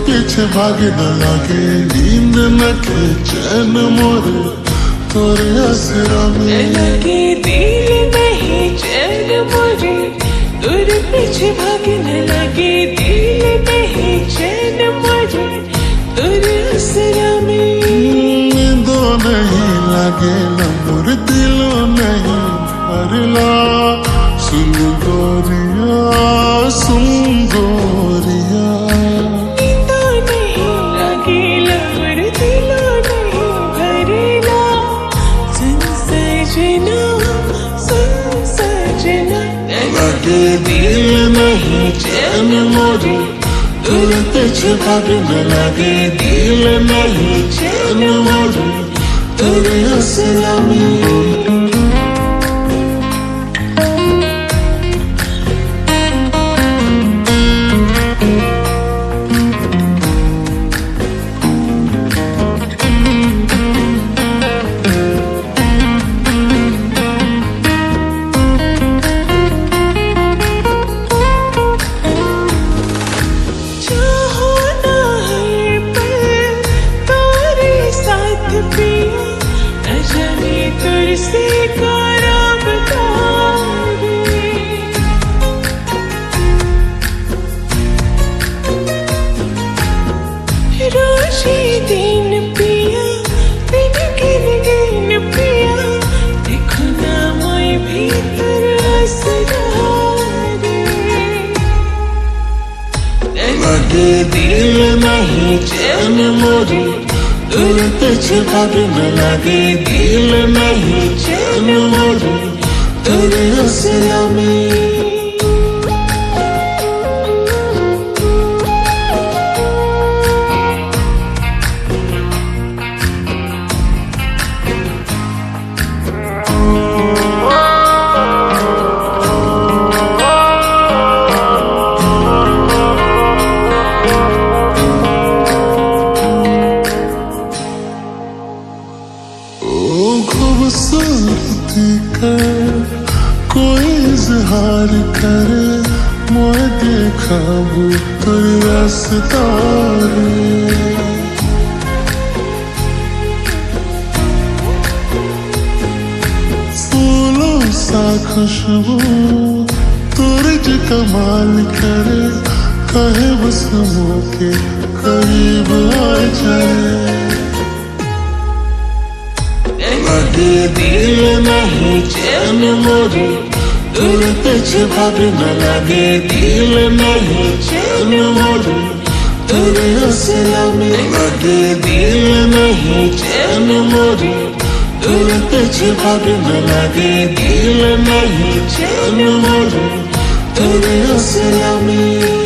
पीछे भागे न लगे नींद न के चैन मोरे तोरे असरा में लगे दिल नहीं चैन मोरे तोरे पीछे भागे न लगे दिल नहीं चैन मोरे तोरे असरा में नींदो नहीं लगे न मोर दिलो नहीं भरला सुन गोरिया सुन गोरिया नींदो नहीं लगे मोर दिलो नहीं भरला सुन सजना सुन सजना लगे दिल नहीं चैन मोरे तोरे पीछे भागे न लगे दिल नहीं चैन मोरे तोरे असरा में तुरसे कराब रोशी दिन पिया दिन गिन गिन पिया देखो ना मैं भीतर लगे दिल नहीं चैन मोरे तोरे पीछे भागे न लगे दिल नहीं चैन मोरे तोरे असरा में खूबसूरती कर कोई इजहार करे मोए देखा बुतर रसदारे फूलों सा खुशबू तोरे जो कमाल करे कहे बस मौके करीब आ जाए लगे दिल नहीं चैन मोरे तोरे पीछे भागे न लगे दिल नहीं चैन मोरे तोरे असरा में लगे दिल नहीं चैन मोरे तोरे पीछे भागे न लगे दिल नहीं चैन मोरे तोरे असरा में